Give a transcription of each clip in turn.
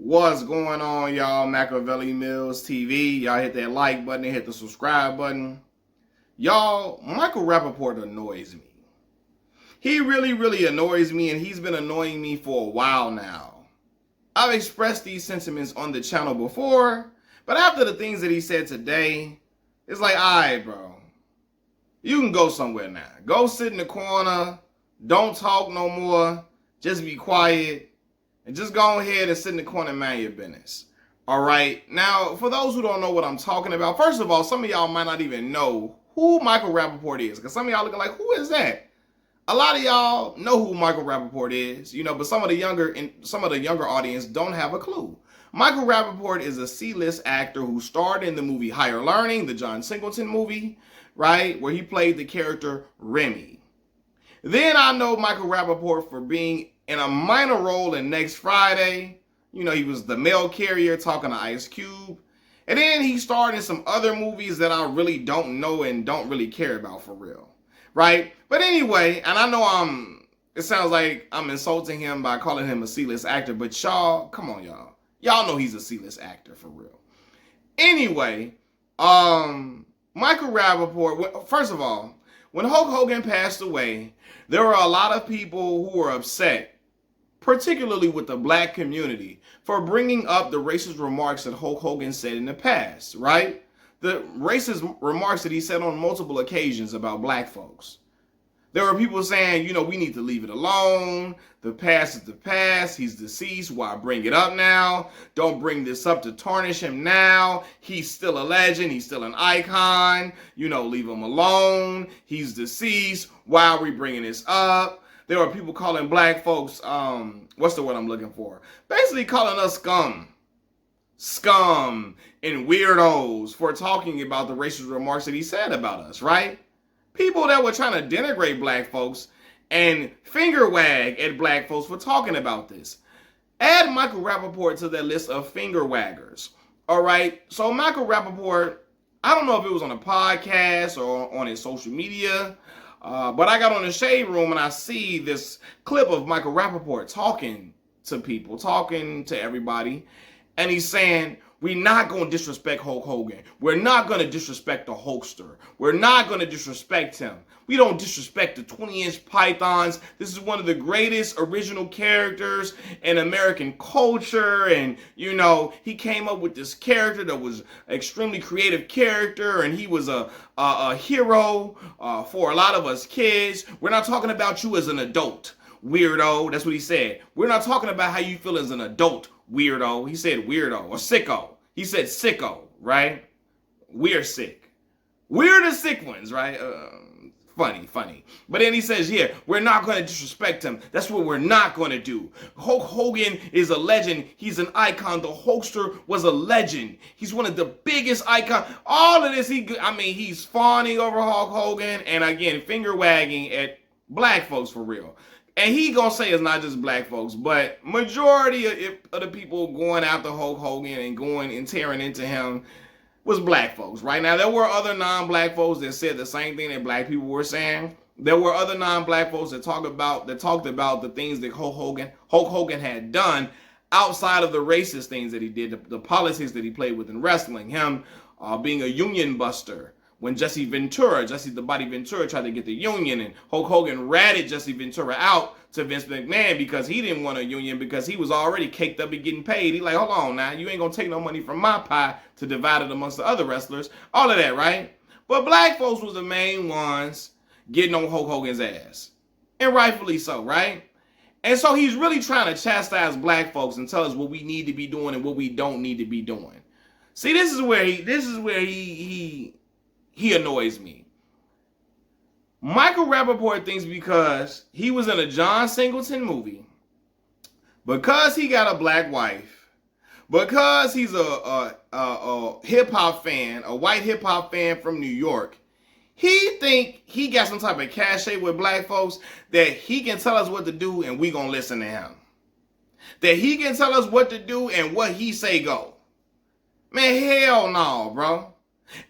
What's going on, y'all? Machiavelli Mills TV. Y'all hit that like button and hit the subscribe button. Y'all, Michael Rapaport annoys me. He really annoys me, and he's been annoying me for a while now. I've expressed these sentiments on the channel before, but after the things that he said today, it's like, alright, bro. You can go somewhere now. Go sit in the corner. Don't talk no more. Just be quiet. And just go ahead and sit in the corner and mind your business. All right. Now, for those who don't know what I'm talking about, first of all, some of y'all might not even know who Michael Rapaport is. Because some of y'all looking like, who is that? A lot of y'all know who Michael Rapaport is, but some of the younger audience don't have a clue. Michael Rapaport is a C-list actor who starred in the movie Higher Learning, the John Singleton movie, right, where he played the character Remy. Then I know Michael Rapaport for being in a minor role in Next Friday. He was the mail carrier talking to Ice Cube. And then he starred in some other movies that I really don't know and don't really care about for real. Right? But anyway, and I know it sounds like I'm insulting him by calling him a C-list actor, but y'all, come on, y'all. Y'all know he's a C-list actor for real. Anyway, Michael Rapaport, first of all, when Hulk Hogan passed away, there were a lot of people who were upset, particularly with the black community, for bringing up the racist remarks that Hulk Hogan said in the past, right? The racist remarks that he said on multiple occasions about black folks. There were people saying, we need to leave it alone. The past is the past. He's deceased. Why bring it up now? Don't bring this up to tarnish him now. He's still a legend. He's still an icon. Leave him alone. He's deceased. Why are we bringing this up? There were people calling black folks, what's the word I'm looking for? Basically calling us scum and weirdos for talking about the racist remarks that he said about us, right? People that were trying to denigrate black folks and finger wag at black folks for talking about this. Add Michael Rapaport to that list of finger waggers. All right. So Michael Rapaport, I don't know if it was on a podcast or on his social media, but I got on the Shade Room and I see this clip of Michael Rapaport talking to people, talking to everybody. And he's saying, we're not going to disrespect Hulk Hogan. We're not going to disrespect the Hulkster. We're not going to disrespect him. We don't disrespect the 20-inch pythons. This is one of the greatest original characters in American culture. And, he came up with this character that was an extremely creative character. And he was a hero for a lot of us kids. We're not talking about you as an adult, weirdo. That's what he said. We're not talking about how you feel as an adult, weirdo. He said weirdo or sicko. He said sicko, right? We're sick. We're the sick ones, right? Funny. But then he says, yeah, we're not going to disrespect him. That's what we're not going to do. Hulk Hogan is a legend. He's an icon. The Hulkster was a legend. He's one of the biggest icons. All of this, he's fawning over Hulk Hogan and, again, finger wagging at black folks for real. And he gonna say it's not just black folks, but majority of the people going after Hulk Hogan and going and tearing into him was black folks. Right now, there were other non-black folks that said the same thing that black people were saying. There were other non-black folks that talked about the things that Hulk Hogan had done outside of the racist things that he did, the politics that he played with in wrestling, him being a union buster. When Jesse the Body Ventura, tried to get the union, and Hulk Hogan ratted Jesse Ventura out to Vince McMahon because he didn't want a union because he was already caked up and getting paid. He like, hold on now, you ain't gonna take no money from my pie to divide it amongst the other wrestlers. All of that, right? But black folks was the main ones getting on Hulk Hogan's ass. And rightfully so, right? And so he's really trying to chastise black folks and tell us what we need to be doing and what we don't need to be doing. See, this is where he annoys me. Michael Rapaport thinks because he was in a John Singleton movie, because he got a black wife, because he's a hip-hop fan, a white hip-hop fan from New York, he think he got some type of cachet with black folks that he can tell us what to do and we gonna listen to him. That he can tell us what to do and what he say go. Man, hell no, bro.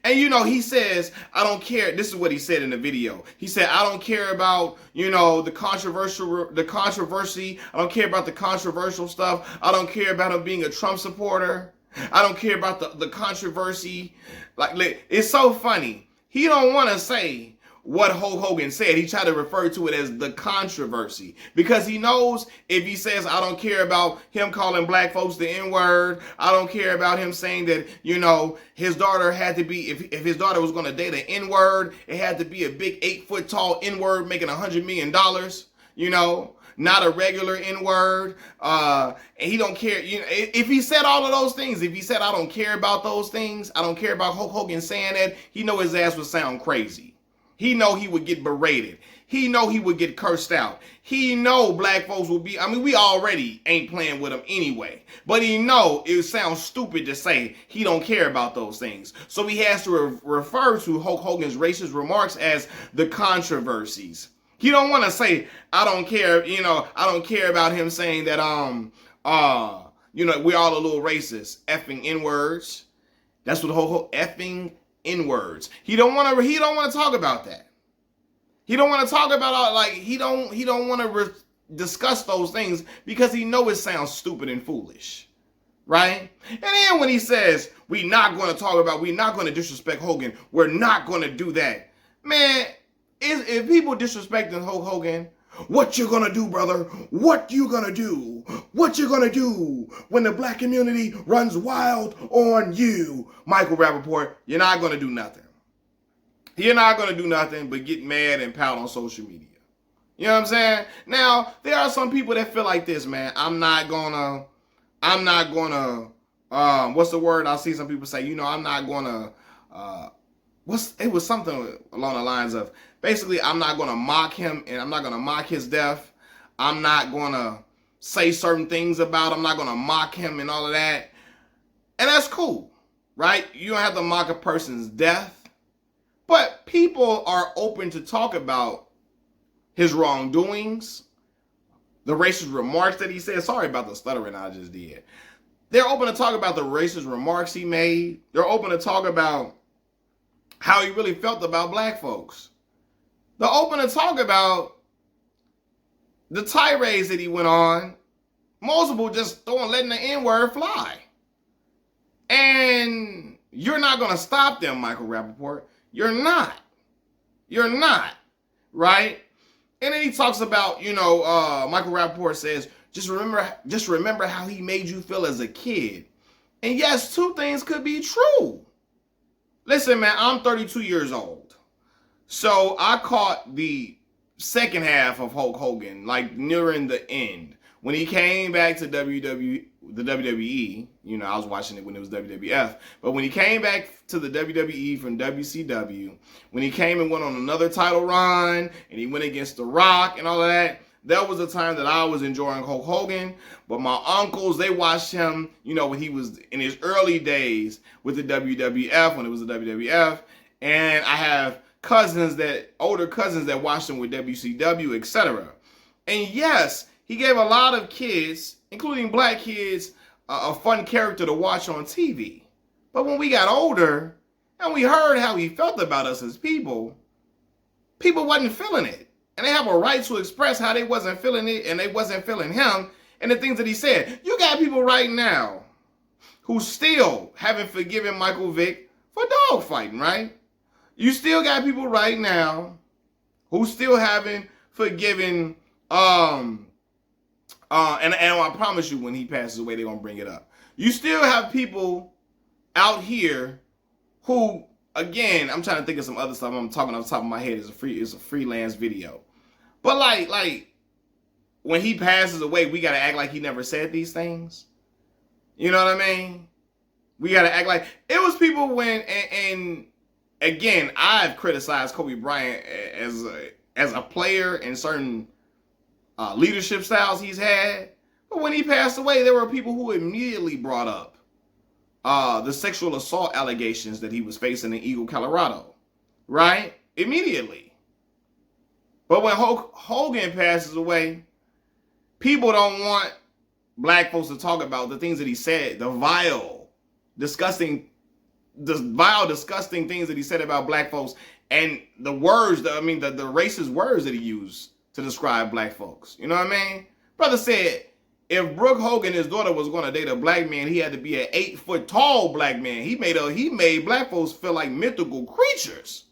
And he says, I don't care. This is what he said in the video. He said, I don't care about, the controversy. I don't care about the controversial stuff. I don't care about him being a Trump supporter. I don't care about the controversy. Like, it's so funny. He don't want to say what Hulk Hogan said. He tried to refer to it as the controversy because he knows if he says, I don't care about him calling black folks the N-word, I don't care about him saying that, his daughter had to be, if his daughter was going to date an N-word, it had to be a big 8-foot tall N-word making $100 million, not a regular N-word. And he don't care. If he said all of those things, if he said, I don't care about those things, I don't care about Hulk Hogan saying that, he know his ass would sound crazy. He know he would get berated. He know he would get cursed out. He know black folks will be, we already ain't playing with him anyway. But he know it sounds stupid to say he don't care about those things. So he has to refer to Hulk Hogan's racist remarks as the controversies. He don't want to say, I don't care, I don't care about him saying that, we're all a little racist. Effing N-words. That's what Hulk effing N-words. He don't want to talk about that. He don't want to talk about he don't want to discuss those things because he know it sounds stupid and foolish, right? And then when he says we're not going to disrespect Hogan, we're not going to do that, man. If people disrespecting Hulk Hogan, what you gonna do, brother? What you gonna do? What you gonna do when the black community runs wild on you? Michael Rapaport, you're not gonna do nothing. You're not gonna do nothing but get mad and pout on social media. You know what I'm saying? Now, there are some people that feel like this, man. I'm not gonna, what's the word? I see some people say, I'm not gonna, it was something along the lines of, basically, I'm not going to mock him and I'm not going to mock his death. I'm not going to say certain things about him. I'm not going to mock him and all of that. And that's cool, right? You don't have to mock a person's death. But people are open to talk about his wrongdoings, the racist remarks that he said. Sorry about the stuttering I just did. They're open to talk about the racist remarks he made. They're open to talk about how he really felt about black folks. They're open to talk about the tirades that he went on, multiple just letting the N-word fly. And you're not going to stop them, Michael Rapaport. You're not. You're not, right? And then he talks about, Michael Rapaport says, just remember how he made you feel as a kid. And yes, two things could be true. Listen, man, I'm 32 years old. So I caught the second half of Hulk Hogan, like nearing the end. When he came back to the WWE, I was watching it when it was WWF, but when he came back to the WWE from WCW, when he came and went on another title run, and he went against The Rock and all of that, that was the time that I was enjoying Hulk Hogan. But my uncles, they watched him, when he was in his early days with the WWF, when it was the WWF, and I have older cousins that watched him with WCW, etc. And yes, he gave a lot of kids, including black kids, a fun character to watch on TV. But when we got older and we heard how he felt about us as people wasn't feeling it. And they have a right to express how they wasn't feeling it and they wasn't feeling him and the things that he said. You got people right now who still haven't forgiven Michael Vick for dogfighting, right? You still got people right now who still haven't forgiven, and I promise you when he passes away, they're going to bring it up. You still have people out here who, again, I'm trying to think of some other stuff. I'm talking off the top of my head. It's a freelance video. But like when he passes away, we got to act like he never said these things. You know what I mean? We got to act like it was people when, and again, I've criticized Kobe Bryant as a player and certain leadership styles he's had. But when he passed away, there were people who immediately brought up the sexual assault allegations that he was facing in Eagle, Colorado. Right? Immediately. But when Hulk Hogan passes away, people don't want black folks to talk about the things that he said, the vile, disgusting the vile, disgusting things that he said about black folks, and the words, the racist words that he used to describe black folks. You know what I mean? Brother said if Brooke Hogan, his daughter, was going to date a black man, he had to be an 8-foot tall black man. He made black folks feel like mythical creatures.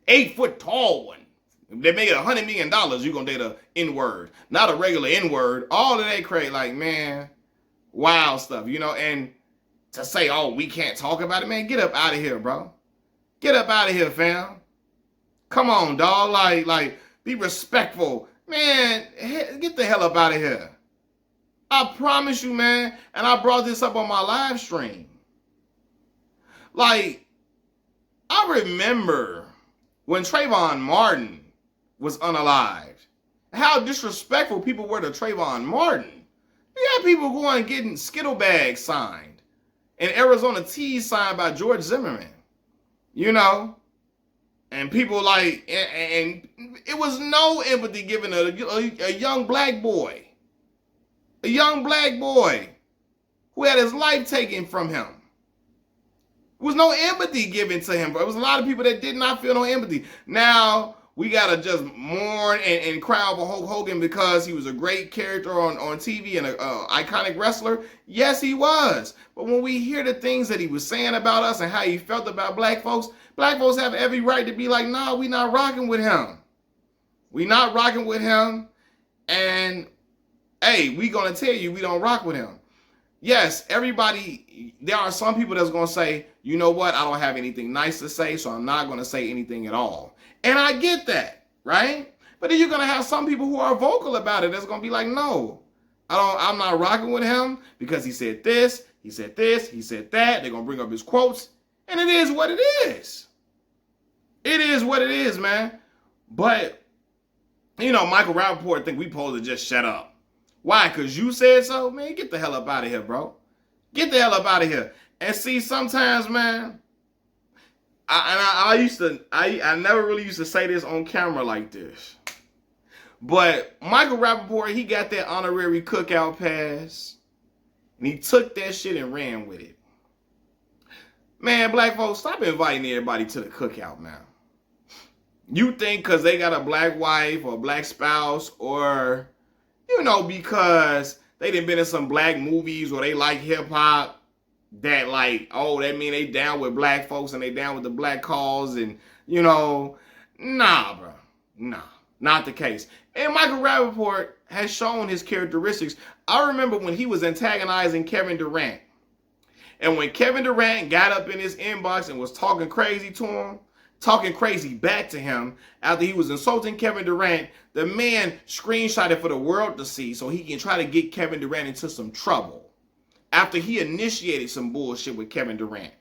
8-foot tall one. If they made $100 million, you're going to date a N-word, not a regular N-word. All of that crazy, like, man, wild stuff, you know? And to say, oh, we can't talk about it, man, get up out of here, bro. Get up out of here, fam. Come on, dog. Like, be respectful. Man, get the hell up out of here. I promise you, man, and I brought this up on my live stream. Like, I remember when Trayvon Martin was unalived, how disrespectful people were to Trayvon Martin. You had people going and getting Skittle bags signed and Arizona teas signed by George Zimmerman, you know? And people like, and it was no empathy given a young black boy. A young black boy who had his life taken from him. There was no empathy given to him. There was a lot of people that did not feel no empathy. Now, we got to just mourn and cry over Hulk Hogan because he was a great character on TV and an iconic wrestler. Yes, he was. But when we hear the things that he was saying about us and how he felt about black folks have every right to be like, nah, we not rocking with him. We not rocking with him. And hey, we gonna tell you we don't rock with him. Yes, everybody, there are some people that's gonna say, you know what, I don't have anything nice to say, so I'm not gonna say anything at all. And I get that, right? But then you're gonna have some people who are vocal about it that's gonna be like, no, I'm not rocking with him because he said this, he said this, he said that. They're gonna bring up his quotes, and it is what it is. It is what it is, man. But, you know, Michael Rapaport think we supposed to just shut up. Why? Because you said so? Man, get the hell up out of here, bro. Get the hell up out of here. And see, sometimes, man, I never really used to say this on camera like this. But Michael Rapaport, he got that honorary cookout pass. And he took that shit and ran with it. Man, black folks, stop inviting everybody to the cookout, man. You think because they got a black wife or a black spouse or, you know, because they done been in some black movies or they like hip hop, that like, oh, that mean they down with black folks and they down with the black cause and, you know, nah, bro. Nah, not the case. And Michael Rapaport has shown his characteristics. I remember when he was antagonizing Kevin Durant. And when Kevin Durant got up in his inbox and was talking crazy to him, talking crazy back to him after he was insulting Kevin Durant, the man screenshotted for the world to see so he can try to get Kevin Durant into some trouble. After he initiated some bullshit with Kevin Durant.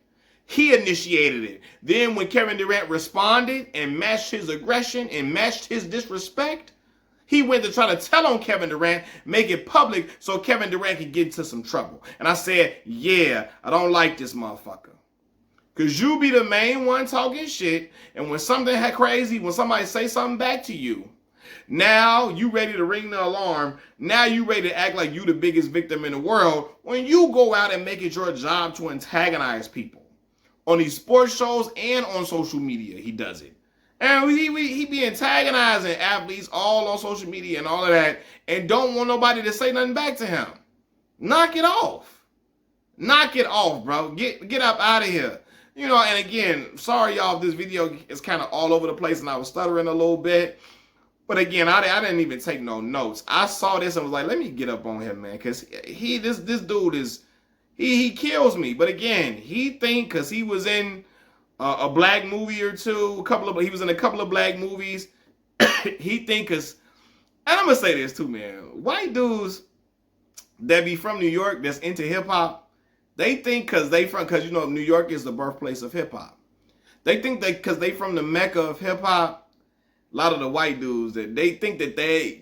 He initiated it. Then when Kevin Durant responded and matched his aggression and matched his disrespect, he went to try to tell on Kevin Durant, make it public so Kevin Durant could get into some trouble. And I said, yeah, I don't like this motherfucker. Because you be the main one talking shit, and when something crazy, when somebody say something back to you, now you ready to ring the alarm. Now you ready to act like you the biggest victim in the world when you go out and make it your job to antagonize people. On these sports shows and on social media, he does it. And he be antagonizing athletes all on social media and all of that, and don't want nobody to say nothing back to him. Knock it off. Knock it off, bro. Get up out of here. You know, and again, sorry y'all if this video is kind of all over the place and I was stuttering a little bit. But again, I didn't even take no notes. I saw this and was like, let me get up on him, man. Because this dude is, he kills me. But again, he think because he was in a black movie or two, he was in a couple of black movies. He think because, and I'm going to say this too, man. White dudes that be from New York that's into hip hop, they think because you know, New York is the birthplace of hip hop. They think that because they from the Mecca of hip hop, a lot of the white dudes that they think that they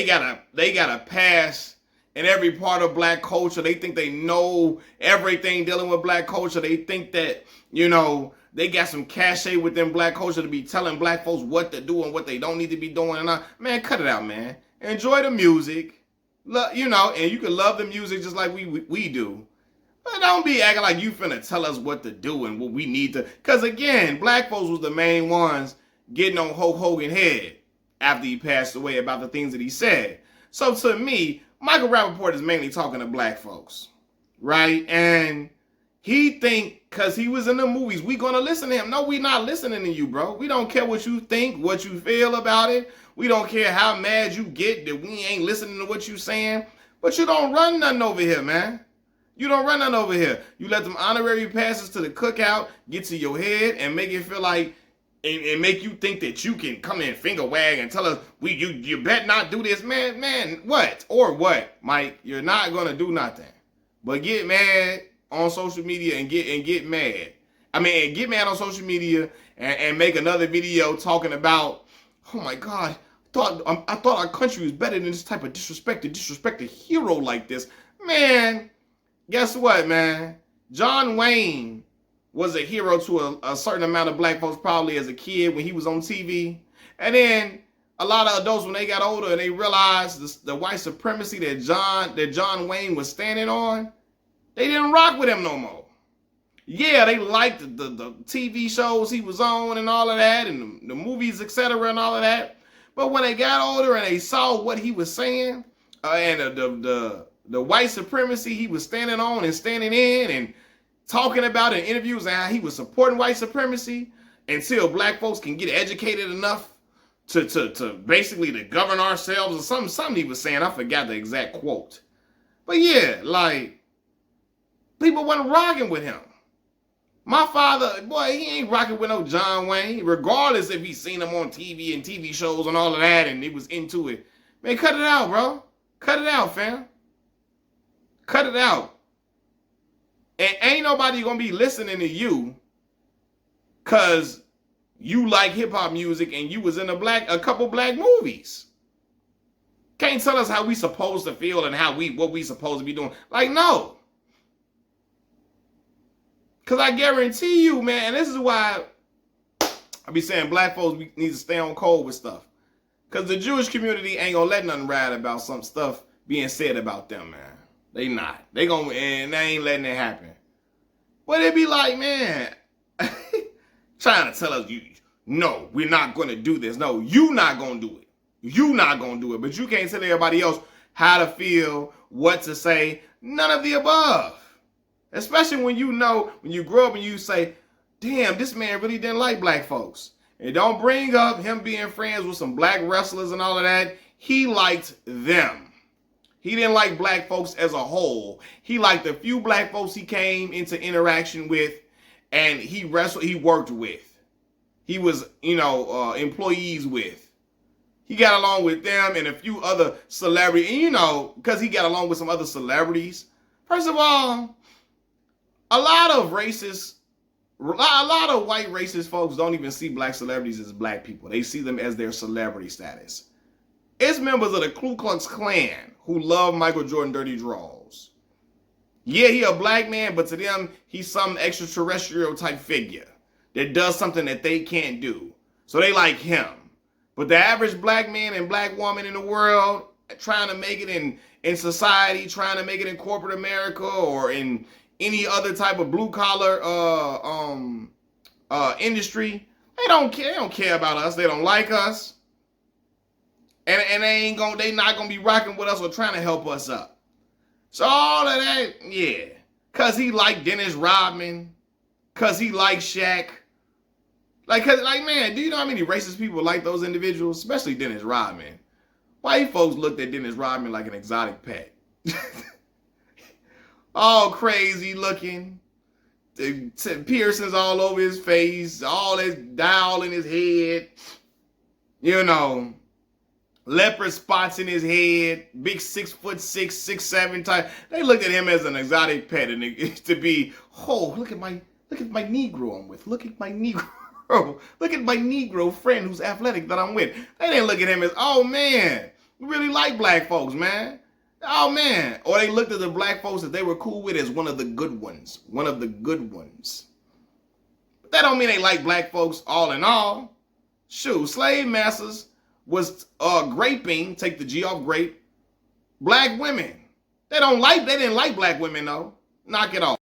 got a pass in every part of black culture. They think they know everything dealing with black culture. They think that, you know, they got some cachet within black culture to be telling black folks what to do and what they don't need to be doing. And man, cut it out, man. Enjoy the music. You know, and you can love the music just like we do. But don't be acting like you finna tell us what to do and what we need to. Because again, black folks was the main ones getting on Hulk Hogan's head after he passed away about the things that he said. So to me, Michael Rapaport is mainly talking to black folks, right? And he think because he was in the movies, we gonna listen to him. No, we not listening to you, bro. We don't care what you think, what you feel about it. We don't care how mad you get that we ain't listening to what you saying. But you don't run nothing over here, man. You don't run nothing over here. You let them honorary passes to the cookout get to your head and make it feel like and make you think that you can come in finger wag and tell us you bet not do this, man. What or what, Mike? You're not gonna do nothing, but get mad on social media and get mad. I mean, get mad on social media and make another video talking about, oh my God, I thought our country was better than this type of disrespect a hero like this, man. Guess what, man? John Wayne was a hero to a certain amount of black folks probably as a kid when he was on TV. And then a lot of adults, when they got older and they realized the white supremacy that John Wayne was standing on, they didn't rock with him no more. Yeah, they liked the TV shows he was on and all of that, and the movies, etc., and all of that. But when they got older and they saw what he was saying, and the white supremacy he was standing on and standing in and talking about in interviews and how he was supporting white supremacy until black folks can get educated enough to basically to govern ourselves or something he was saying. I forgot the exact quote. But yeah, like, people wasn't rocking with him. My father, boy, he ain't rocking with no John Wayne, regardless if he's seen him on TV and TV shows and all of that and he was into it. Man, cut it out, bro. Cut it out, fam. Cut it out. And ain't nobody gonna be listening to you because you like hip-hop music and you was in a couple black movies. Can't tell us how we supposed to feel and what we supposed to be doing. Like, no. Because I guarantee you, man, and this is why I be saying black folks need to stay on code with stuff. Because the Jewish community ain't gonna let nothing ride about some stuff being said about them, man. They not. They ain't letting it happen. But it be like, man, trying to tell us, no, we're not gonna do this. No, you not gonna do it. You not gonna do it. But you can't tell everybody else how to feel, what to say. None of the above. Especially when you grow up and you say, damn, this man really didn't like black folks. And don't bring up him being friends with some black wrestlers and all of that. He liked them. He didn't like black folks as a whole. He liked the few black folks he came into interaction with and he worked with. He was, employees with. He got along with them and a few other celebrities, because he got along with some other celebrities. First of all, a lot of white racist folks don't even see black celebrities as black people. They see them as their celebrity status. It's members of the Ku Klux Klan who love Michael Jordan dirty draws. Yeah, he a black man, but to them, he's some extraterrestrial type figure that does something that they can't do. So they like him. But the average black man and black woman in the world trying to make it in society, trying to make it in corporate America or in any other type of blue collar industry, they don't care. They don't care about us. They don't like us. And they not gonna be rocking with us or trying to help us up. So all of that, yeah. Cause he like Dennis Rodman. Cause he like Shaq. Man, do you know how many racist people like those individuals? Especially Dennis Rodman. White folks looked at Dennis Rodman like an exotic pet. All crazy looking. Piercings all over his face. All this dial in his head. Leopard spots in his head, big 6'6", 6'7" type. They looked at him as an exotic pet, and to be, look at my Negro I'm with. Look at my Negro. Look at my Negro friend who's athletic that I'm with. They didn't look at him as, oh man, we really like black folks, man. Oh man. Or they looked at the black folks that they were cool with as one of the good ones. One of the good ones. But that don't mean they like black folks all in all. Shoot, slave masters was graping, take the G off grape, black women. They didn't like black women though. Knock it off.